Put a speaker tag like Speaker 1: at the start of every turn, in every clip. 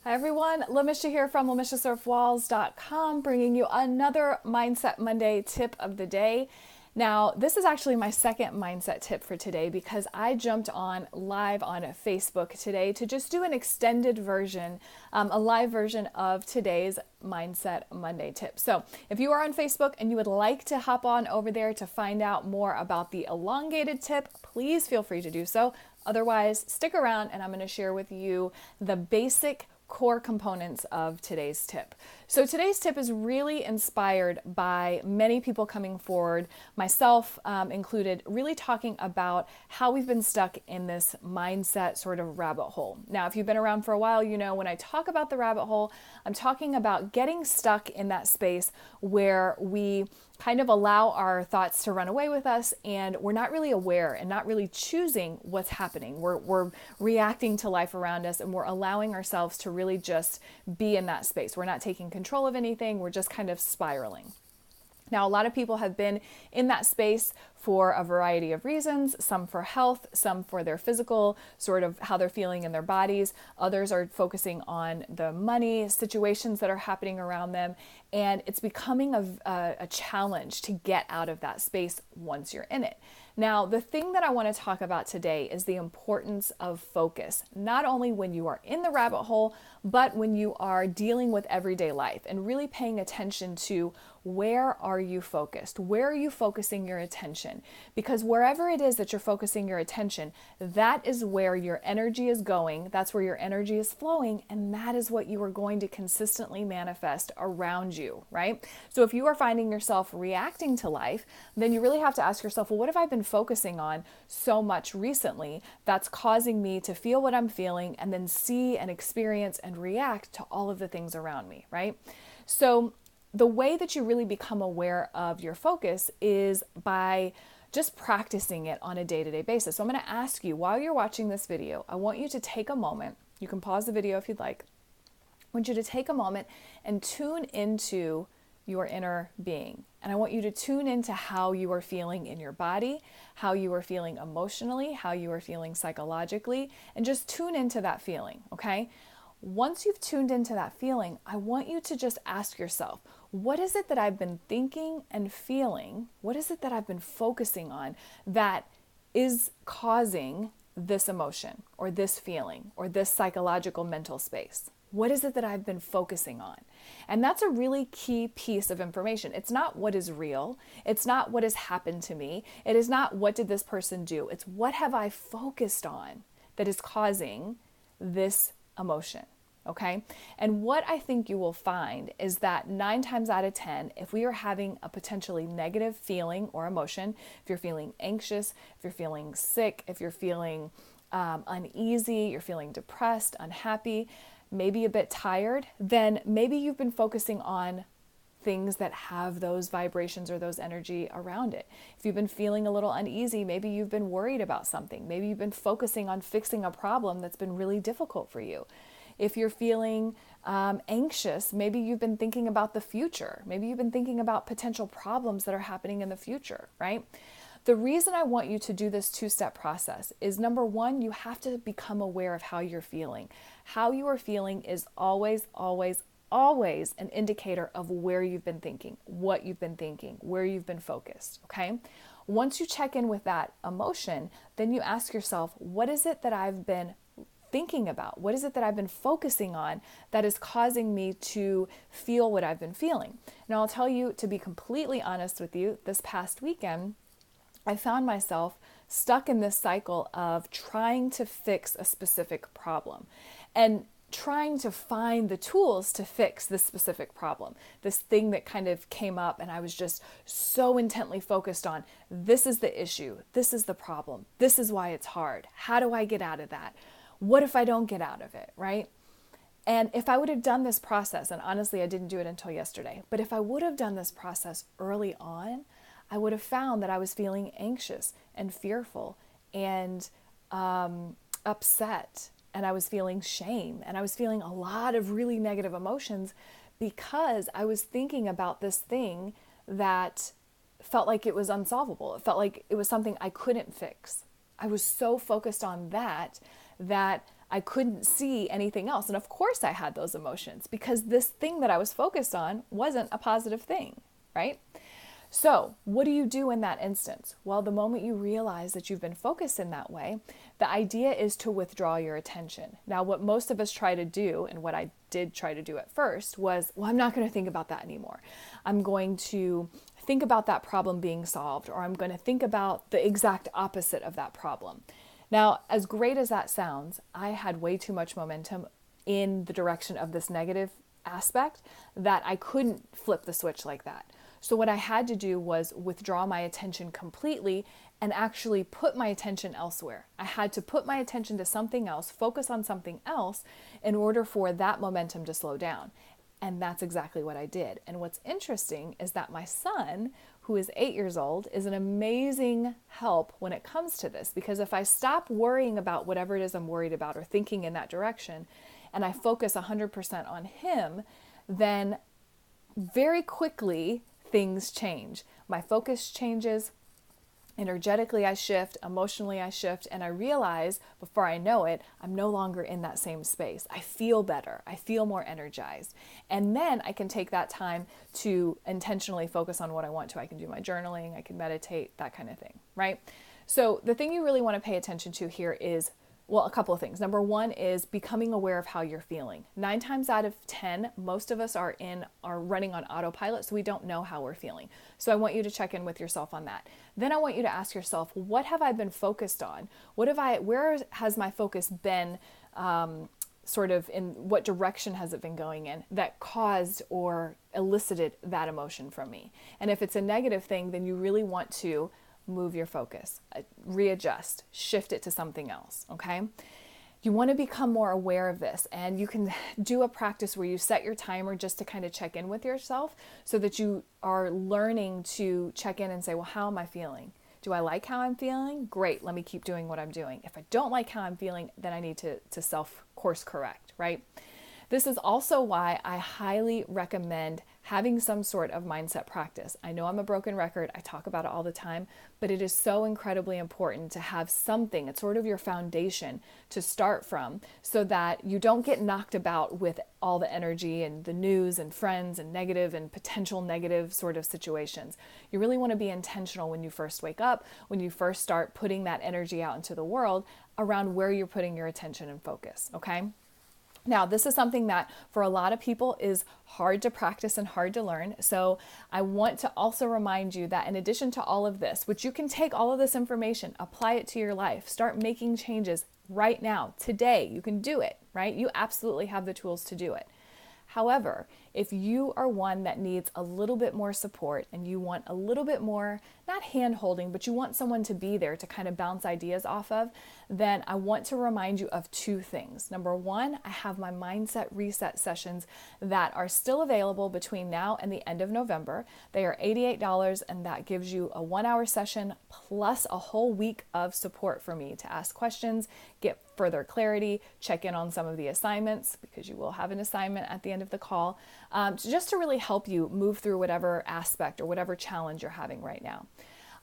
Speaker 1: Hi everyone, Lamisha here from LamishaSerf-Walls.com, bringing you another Mindset Monday tip of the day. Now, this is actually my second mindset tip for today because I jumped on live on Facebook today to just do an extended version, a live version of today's Mindset Monday tip. So if you are on Facebook and you would like to hop on over there to find out more about the elongated tip, please feel free to do so. Otherwise, stick around and I'm going to share with you the basic core components of today's tip. So today's tip is really inspired by many people coming forward, myself included, really talking about how we've been stuck in this mindset sort of rabbit hole. Now, if you've been around for a while, you know when I talk about the rabbit hole, I'm talking about getting stuck in that space where we kind of allow our thoughts to run away with us and we're not really aware and not really choosing what's happening. We're reacting to life around us and we're allowing ourselves to really just be in that space. We're not taking control of anything. We're just kind of spiraling. Now, a lot of people have been in that space for a variety of reasons, some for health, some for their physical, sort of how they're feeling in their bodies. Others are focusing on the money situations that are happening around them. And it's becoming a challenge to get out of that space once you're in it. Now, the thing that I want to talk about today is the importance of focus, not only when you are in the rabbit hole, but when you are dealing with everyday life and really paying attention to where are you focused? Where are you focusing your attention? Because wherever it is that you're focusing your attention, that is where your energy is going. That's where your energy is flowing. And that is what you are going to consistently manifest around you, right? So if you are finding yourself reacting to life, then you really have to ask yourself, well, what have I been focusing on so much recently that's causing me to feel what I'm feeling and then see and experience and react to all of the things around me, right? So the way that you really become aware of your focus is by just practicing it on a day-to-day basis. So I'm going to ask you, while you're watching this video, I want you to take a moment. You can pause the video if you'd like. I want you to take a moment and tune into your inner being. And I want you to tune into how you are feeling in your body, how you are feeling emotionally, how you are feeling psychologically, and just tune into that feeling, okay? Once you've tuned into that feeling, I want you to just ask yourself, what is it that I've been thinking and feeling? What is it that I've been focusing on that is causing this emotion or this feeling or this psychological mental space? What is it that I've been focusing on? And that's a really key piece of information. It's not what is real. It's not what has happened to me. It is not what did this person do. It's what have I focused on that is causing this emotion, okay? And what I think you will find is that 9 times out of 10, if we are having a potentially negative feeling or emotion, if you're feeling anxious, if you're feeling sick, if you're feeling uneasy, you're feeling depressed, unhappy, maybe a bit tired, then maybe you've been focusing on things that have those vibrations or those energy around it. If you've been feeling a little uneasy, maybe you've been worried about something. Maybe you've been focusing on fixing a problem that's been really difficult for you. If you're feeling anxious, maybe you've been thinking about the future. Maybe you've been thinking about potential problems that are happening in the future, right? The reason I want you to do this 2-step process is, number one, you have to become aware of how you're feeling. How you are feeling is always, always, always an indicator of where you've been thinking, what you've been thinking, where you've been focused, okay? Once you check in with that emotion, then you ask yourself, what is it that I've been thinking about? What is it that I've been focusing on that is causing me to feel what I've been feeling? Now, I'll tell you, to be completely honest with you, this past weekend, I found myself stuck in this cycle of trying to fix a specific problem and trying to find the tools to fix this specific problem, this thing that kind of came up, and I was just so intently focused on, this is the issue, this is the problem, this is why it's hard, how do I get out of that? What if I don't get out of it, right? And if I would have done this process, and honestly I didn't do it until yesterday, but if I would have done this process early on, I would have found that I was feeling anxious and fearful and upset, and I was feeling shame, and I was feeling a lot of really negative emotions because I was thinking about this thing that felt like it was unsolvable. It felt like it was something I couldn't fix. I was so focused on that I couldn't see anything else. And of course I had those emotions because this thing that I was focused on wasn't a positive thing, right? So what do you do in that instance? Well, the moment you realize that you've been focused in that way, the idea is to withdraw your attention. Now, what most of us try to do, and what I did try to do at first, was, well, I'm not going to think about that anymore. I'm going to think about that problem being solved, or I'm going to think about the exact opposite of that problem. Now, as great as that sounds, I had way too much momentum in the direction of this negative aspect that I couldn't flip the switch like that. So what I had to do was withdraw my attention completely and actually put my attention elsewhere. I had to put my attention to something else, focus on something else in order for that momentum to slow down. And that's exactly what I did. And what's interesting is that my son, who is 8 years old, is an amazing help when it comes to this. Because if I stop worrying about whatever it is I'm worried about or thinking in that direction, and I focus 100% on him, then very quickly things change. My focus changes. Energetically, I shift, emotionally, I shift, and I realize before I know it, I'm no longer in that same space. I feel better. I feel more energized. And then I can take that time to intentionally focus on what I want to. I can do my journaling, I can meditate, that kind of thing, right? So the thing you really want to pay attention to here is, well, a couple of things. Number one is becoming aware of how you're feeling. 9 times out of 10, most of us are running on autopilot, so we don't know how we're feeling. So I want you to check in with yourself on that. Then I want you to ask yourself, what have I been focused on? Where has my focus been, sort of in what direction has it been going in that caused or elicited that emotion from me? And if it's a negative thing, then you really want to move your focus, readjust, shift it to something else, okay? You want to become more aware of this, and you can do a practice where you set your timer just to kind of check in with yourself so that you are learning to check in and say, well, how am I feeling? Do I like how I'm feeling? Great, let me keep doing what I'm doing. If I don't like how I'm feeling, then I need to self-course correct, right? This is also why I highly recommend having some sort of mindset practice. I know I'm a broken record. I talk about it all the time, but it is so incredibly important to have something. It's sort of your foundation to start from so that you don't get knocked about with all the energy and the news and friends and negative and potential negative sort of situations. You really want to be intentional when you first wake up, when you first start putting that energy out into the world around where you're putting your attention and focus, okay? Now, this is something that for a lot of people is hard to practice and hard to learn. So I want to also remind you that in addition to all of this, which you can take all of this information, apply it to your life, start making changes right now, today, you can do it, right? You absolutely have the tools to do it. However, if you are one that needs a little bit more support and you want a little bit more, not hand holding, but you want someone to be there to kind of bounce ideas off of, then I want to remind you of 2 things. Number one, I have my mindset reset sessions that are still available between now and the end of November. They are $88, and that gives you a 1-hour session plus a whole week of support for me to ask questions, get further clarity, check in on some of the assignments, because you will have an assignment at the end of the call, just to really help you move through whatever aspect or whatever challenge you're having right now.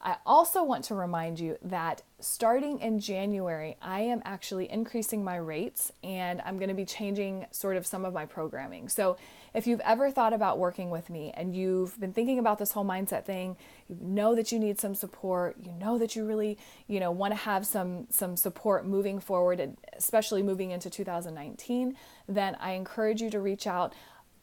Speaker 1: I also want to remind you that starting in January, I am actually increasing my rates, and I'm going to be changing sort of some of my programming. So if you've ever thought about working with me and you've been thinking about this whole mindset thing, you know that you need some support, you know that you really, want to have some support moving forward, and especially moving into 2019, then I encourage you to reach out.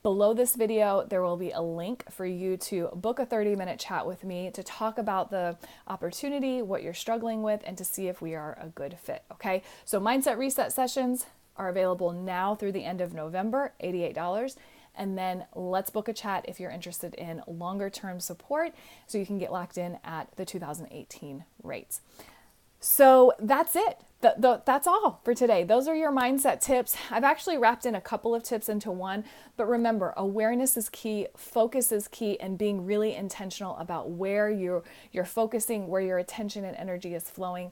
Speaker 1: Below this video, there will be a link for you to book a 30-minute chat with me to talk about the opportunity, what you're struggling with, and to see if we are a good fit, okay? So mindset reset sessions are available now through the end of November, $88. And then let's book a chat if you're interested in longer term support so you can get locked in at the 2018 rates. So that's it. That's all for today. Those are your mindset tips. I've actually wrapped in a couple of tips into one, but remember, awareness is key, focus is key, and being really intentional about where you're focusing, where your attention and energy is flowing.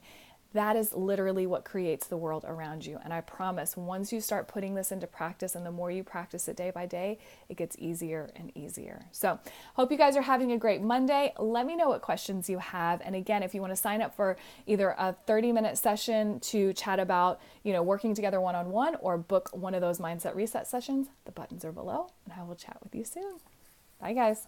Speaker 1: That is literally what creates the world around you. And I promise, once you start putting this into practice and the more you practice it day by day, it gets easier and easier. So hope you guys are having a great Monday. Let me know what questions you have. And again, if you want to sign up for either a 30-minute session to chat about, working together one-on-one, or book one of those mindset reset sessions, the buttons are below, and I will chat with you soon. Bye guys.